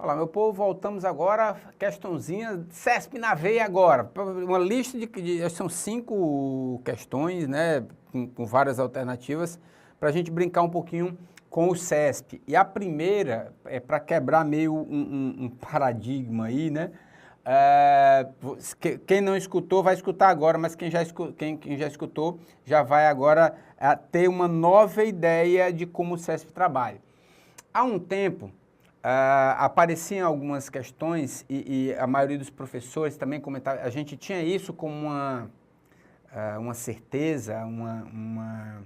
Olá, meu povo, voltamos agora, questãozinha, CESP na veia agora, uma lista são 5 questões, né, com várias alternativas, para a gente brincar um pouquinho com o CESP. E a primeira é para quebrar meio um paradigma aí, né, quem não escutou vai escutar agora, mas quem já escutou já vai agora ter uma nova ideia de como o CESP trabalha. Há um tempo, apareciam algumas questões e a maioria dos professores também comentava, a gente tinha isso como uma certeza, uma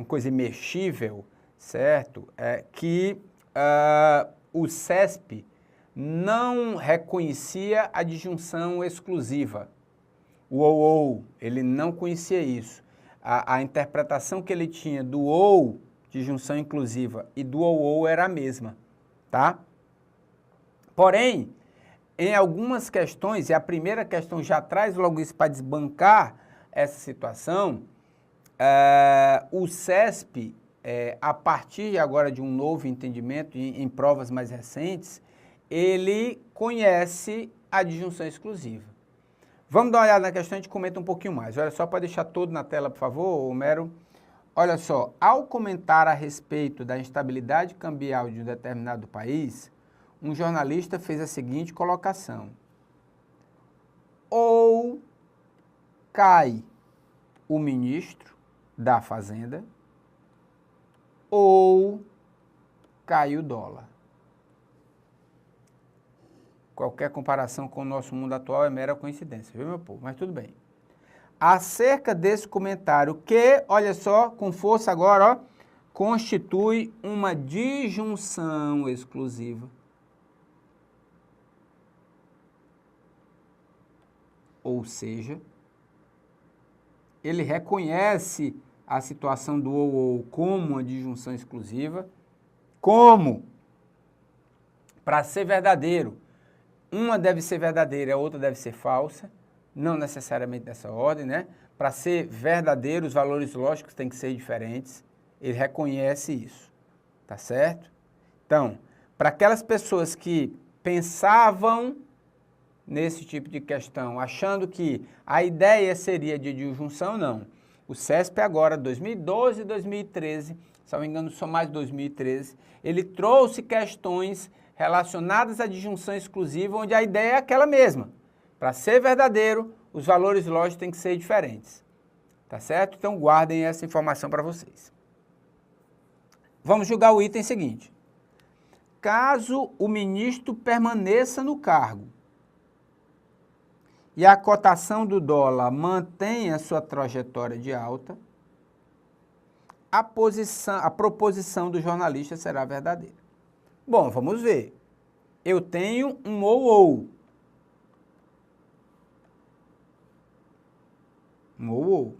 coisa imexível, certo? Que o CESP não reconhecia a disjunção exclusiva. O ou, ele não conhecia isso. A interpretação que ele tinha do ou, disjunção inclusiva, e do ou era a mesma, tá? Porém, em algumas questões, e a primeira questão já traz logo isso para desbancar essa situação, o CESP, a partir agora de um novo entendimento, em provas mais recentes, ele conhece a disjunção exclusiva. Vamos dar uma olhada na questão e a gente comenta um pouquinho mais. Olha só, para deixar tudo na tela, por favor, Homero. Olha só, ao comentar a respeito da instabilidade cambial de um determinado país, um jornalista fez a seguinte colocação: ou cai o ministro da Fazenda, ou cai o dólar. Qualquer comparação com o nosso mundo atual é mera coincidência, viu, meu povo? Mas tudo bem. Acerca desse comentário que, olha só, com força agora, ó, constitui uma disjunção exclusiva. Ou seja, ele reconhece a situação do ou como uma disjunção exclusiva, como, para ser verdadeiro, uma deve ser verdadeira, a outra deve ser falsa, não necessariamente dessa ordem, né? Para ser verdadeiro, os valores lógicos têm que ser diferentes. Ele reconhece isso, tá certo? Então, para aquelas pessoas que pensavam nesse tipo de questão, achando que a ideia seria de disjunção, não. O CESP agora, 2012 e 2013, se não me engano, só mais 2013, ele trouxe questões relacionadas à disjunção exclusiva, onde a ideia é aquela mesma. Para ser verdadeiro, os valores lógicos têm que ser diferentes. Tá certo? Então, guardem essa informação para vocês. Vamos julgar o item seguinte. Caso o ministro permaneça no cargo e a cotação do dólar mantenha sua trajetória de alta, a proposição do jornalista será verdadeira. Bom, vamos ver. Eu tenho um ou. Um ou.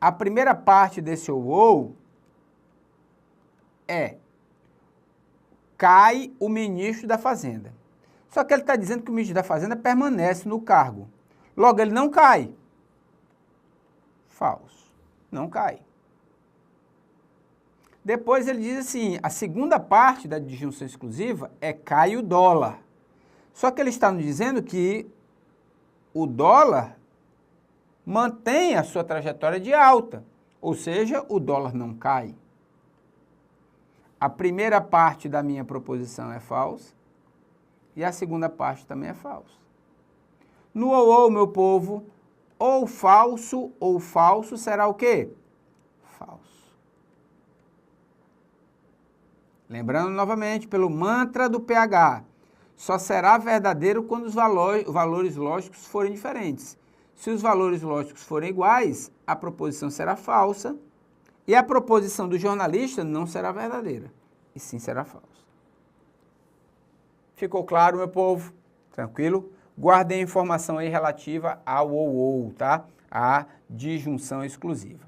A primeira parte desse ou é: cai o ministro da Fazenda. Só que ele está dizendo que o ministro da Fazenda permanece no cargo. Logo, ele não cai. Falso. Não cai. Depois ele diz assim, a segunda parte da disjunção exclusiva é cai o dólar. Só que ele está nos dizendo que o dólar mantém a sua trajetória de alta, ou seja, o dólar não cai. A primeira parte da minha proposição é falsa e a segunda parte também é falsa. No ou, meu povo, ou falso será o quê? Falso. Lembrando novamente, pelo mantra do pH, só será verdadeiro quando os valores lógicos forem diferentes. Se os valores lógicos forem iguais, a proposição será falsa e a proposição do jornalista não será verdadeira, e sim será falsa. Ficou claro, meu povo? Tranquilo? Guardem a informação aí relativa ao ou, tá? A disjunção exclusiva.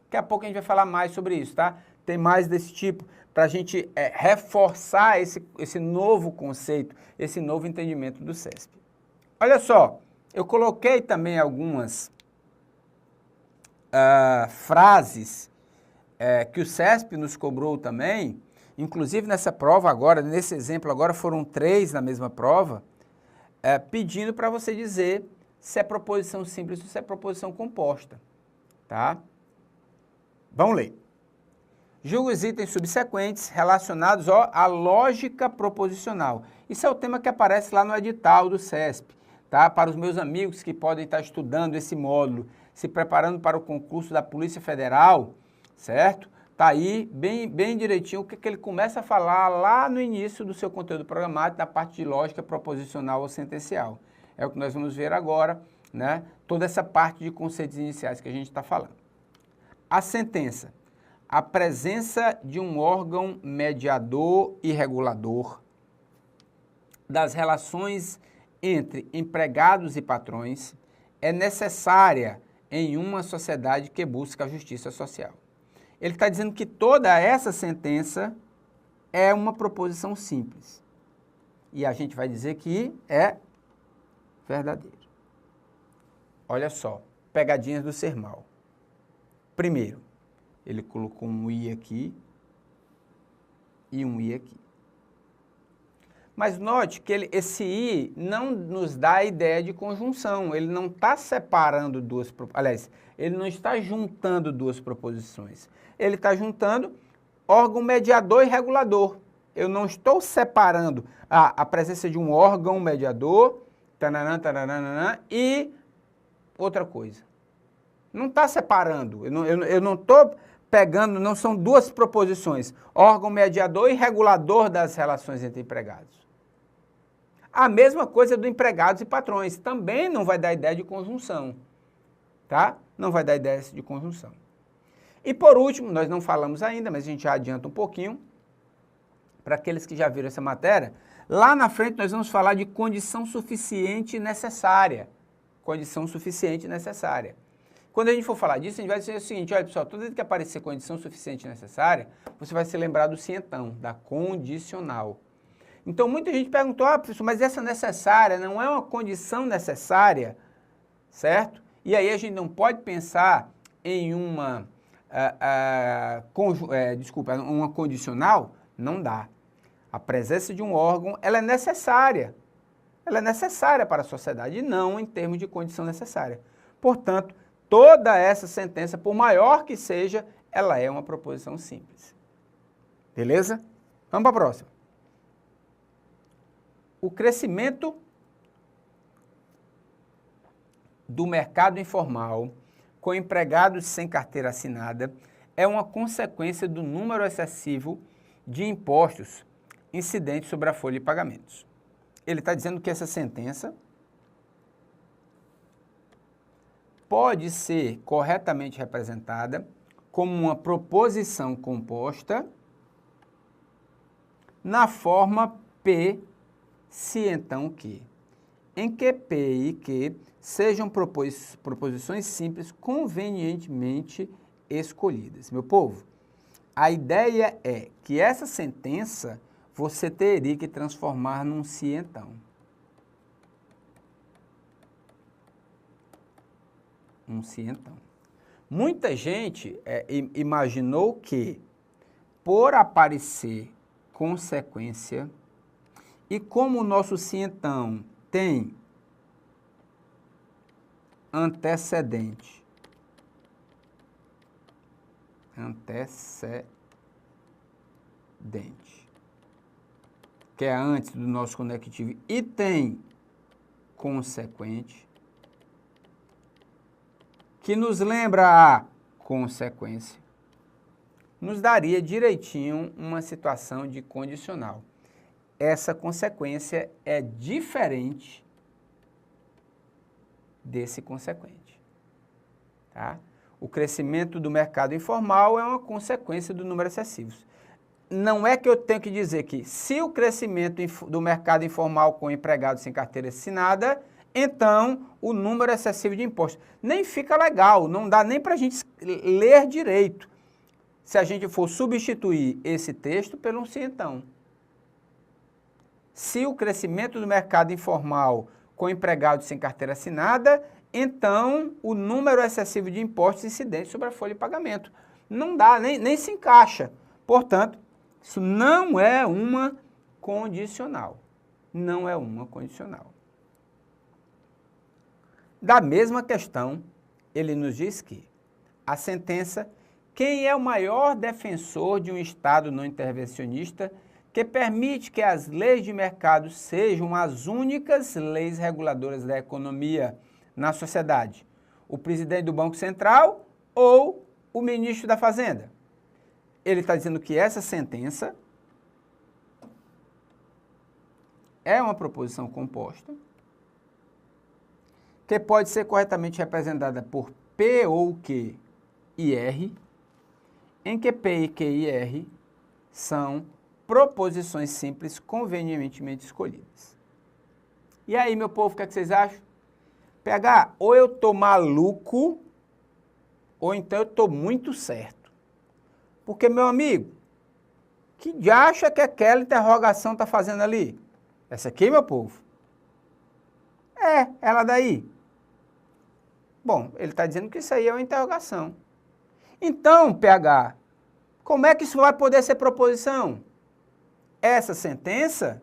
Daqui a pouco a gente vai falar mais sobre isso, tá? Tem mais desse tipo, para a gente reforçar esse novo conceito, esse novo entendimento do CESP. Olha só, eu coloquei também algumas frases que o CESP nos cobrou também, inclusive nessa prova agora, nesse exemplo agora foram 3 na mesma prova, pedindo para você dizer se é proposição simples ou se é proposição composta, tá? Vamos ler. Julgue os itens subsequentes relacionados à lógica proposicional. Isso é o tema que aparece lá no edital do CESP, tá? Para os meus amigos que podem estar estudando esse módulo, se preparando para o concurso da Polícia Federal, certo? Tá aí bem direitinho o que ele começa a falar lá no início do seu conteúdo programático, da parte de lógica proposicional ou sentencial. É o que nós vamos ver agora, né? Toda essa parte de conceitos iniciais que a gente está falando. A sentença. A presença de um órgão mediador e regulador das relações entre empregados e patrões é necessária em uma sociedade que busca a justiça social. Ele está dizendo que toda essa sentença é uma proposição simples. E a gente vai dizer que é verdadeiro. Olha só, pegadinhas do sermal. Primeiro, ele colocou um i aqui e um i aqui. Mas note que esse i não nos dá a ideia de conjunção, ele não está separando duas, aliás, ele não está juntando duas proposições. Ele está juntando órgão mediador e regulador. Eu não estou separando a presença de um órgão mediador, e outra coisa. Não está separando, eu não estou pegando, não são duas proposições, órgão mediador e regulador das relações entre empregados. A mesma coisa do empregados e patrões, também não vai dar ideia de conjunção, tá? Não vai dar ideia de conjunção. E por último, nós não falamos ainda, mas a gente já adianta um pouquinho, para aqueles que já viram essa matéria, lá na frente nós vamos falar de condição suficiente e necessária. Condição suficiente e necessária. Quando a gente for falar disso, a gente vai dizer o seguinte, olha pessoal, toda vez que aparecer condição suficiente e necessária, você vai se lembrar do cientão, da condicional. Então muita gente perguntou, professor, mas essa necessária não é uma condição necessária, certo? E aí a gente não pode pensar em uma, uma condicional, não dá. A presença de um órgão, ela é necessária. Ela é necessária para a sociedade e não em termos de condição necessária. Portanto, toda essa sentença, por maior que seja, ela é uma proposição simples. Beleza? Vamos para a próxima. O crescimento do mercado informal com empregados sem carteira assinada é uma consequência do número excessivo de impostos incidentes sobre a folha de pagamentos. Ele está dizendo que essa sentença pode ser corretamente representada como uma proposição composta na forma P, se então que, em que P e Q sejam proposições simples convenientemente escolhidas. Meu povo, a ideia é que essa sentença você teria que transformar num se então. Um se então. Muita gente imaginou que, por aparecer consequência, e como o nosso se então tem antecedente, que é antes do nosso conectivo, e tem consequente, que nos lembra a consequência, nos daria direitinho uma situação de condicional. Essa consequência é diferente desse consequente, tá? O crescimento do mercado informal é uma consequência do número excessivo. Não é que eu tenho que dizer que se o crescimento do mercado informal com empregados sem carteira assinada, então o número excessivo de impostos. Nem fica legal, não dá nem para a gente ler direito, se a gente for substituir esse texto pelo um se então. Se o crescimento do mercado informal com empregados sem carteira assinada, então o número excessivo de impostos incidentes sobre a folha de pagamento. Não dá, nem se encaixa. Portanto, Isso não é uma condicional. Não é uma condicional. Da mesma questão, ele nos diz que a sentença, quem é o maior defensor de um Estado não intervencionista que permite que as leis de mercado sejam as únicas leis reguladoras da economia na sociedade? O presidente do Banco Central ou o ministro da Fazenda? Ele está dizendo que essa sentença é uma proposição composta que pode ser corretamente representada por P ou Q e R, em que P e Q e R são proposições simples convenientemente escolhidas. E aí, meu povo, o que é que vocês acham? PH, ou eu tô maluco, ou então eu tô muito certo. Porque, meu amigo, que diacho é que aquela interrogação está fazendo ali? Essa aqui, meu povo? É, ela daí. Bom, ele está dizendo que isso aí é uma interrogação. Então, PH, como é que isso vai poder ser proposição? Essa sentença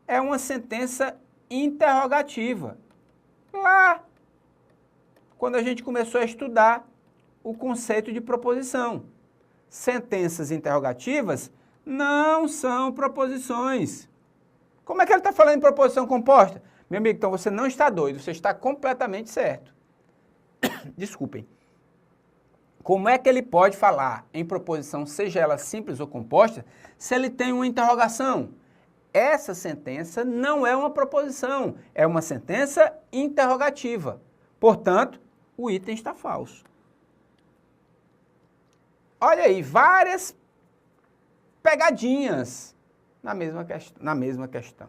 é uma sentença interrogativa. Lá, quando a gente começou a estudar o conceito de proposição. Sentenças interrogativas não são proposições. Como é que ele está falando em proposição composta? Meu amigo, então você não está doido, você está completamente certo. Desculpem. Como é que ele pode falar em proposição, seja ela simples ou composta, se ele tem uma interrogação? Essa sentença não é uma proposição, é uma sentença interrogativa. Portanto, o item está falso. Olha aí, várias pegadinhas na mesma questão.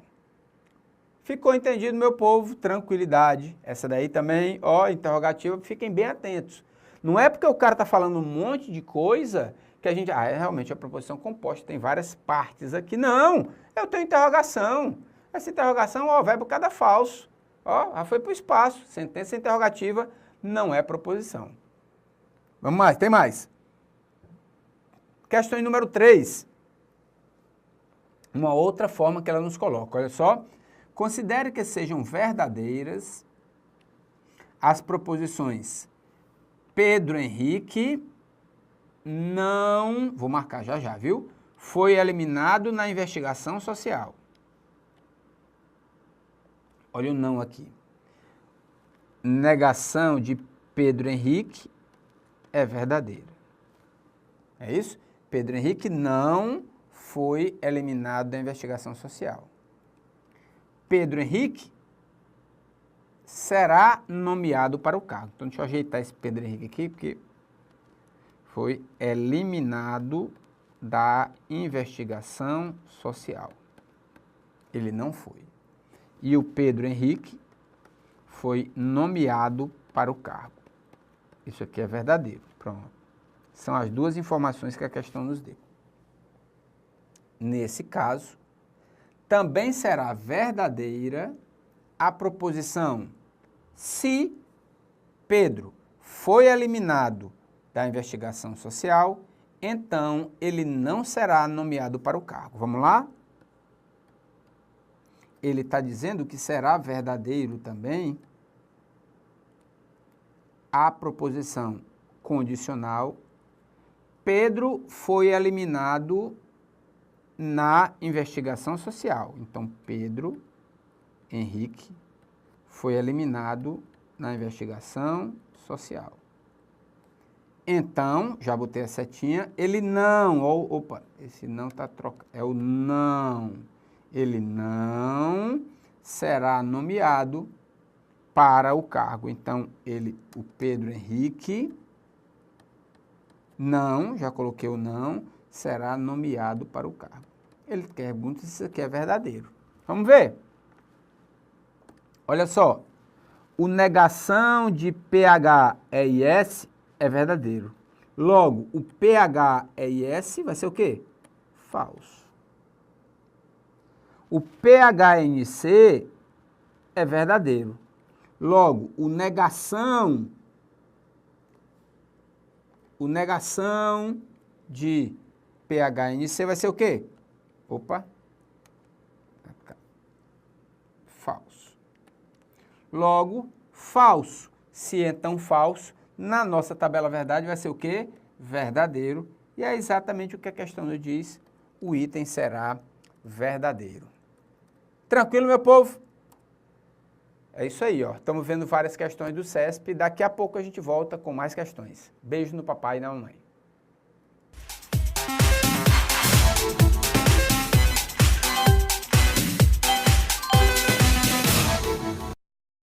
Ficou entendido, meu povo? Tranquilidade. Essa daí também, ó, interrogativa, fiquem bem atentos. Não é porque o cara está falando um monte de coisa que a gente, realmente a proposição composta tem várias partes aqui. Não, eu tenho interrogação. Essa interrogação, ó, verbo cada falso. Ó, já foi para o espaço. Sentença interrogativa não é proposição. Vamos mais, tem mais. Questão número 3. Uma outra forma que ela nos coloca, olha só. Considere que sejam verdadeiras as proposições Pedro Henrique não, vou marcar já, viu? Foi eliminado na investigação social. Olha o não aqui. Negação de Pedro Henrique é verdadeira. É isso? Pedro Henrique não foi eliminado da investigação social. Pedro Henrique será nomeado para o cargo. Então, deixa eu ajeitar esse Pedro Henrique aqui, porque foi eliminado da investigação social. Ele não foi. E o Pedro Henrique foi nomeado para o cargo. Isso aqui é verdadeiro. Pronto. São as duas informações que a questão nos deu. Nesse caso, também será verdadeira a proposição se Pedro foi eliminado da investigação social, então ele não será nomeado para o cargo. Vamos lá? Ele está dizendo que será verdadeiro também a proposição condicional. Pedro foi eliminado na investigação social. Então, Pedro Henrique foi eliminado na investigação social. Então, já botei a setinha, ele não, opa, esse não está trocado, é o não. Ele não será nomeado para o cargo. Então, o Pedro Henrique, não, já coloquei o não, será nomeado para o cargo. Ele pergunta se isso aqui é verdadeiro. Vamos ver? Olha só, o negação de PHEIS é verdadeiro. Logo, o PHEIS vai ser o quê? Falso. O PHNC é verdadeiro. Logo, o negação de PHNC vai ser o quê? Opa. Falso. Logo, falso. Se então falso, na nossa tabela verdade vai ser o quê? Verdadeiro. E é exatamente o que a questão nos diz. O item será verdadeiro. Tranquilo, meu povo? É isso aí, ó. Estamos vendo várias questões do CESP. Daqui a pouco a gente volta com mais questões. Beijo no papai e na mamãe.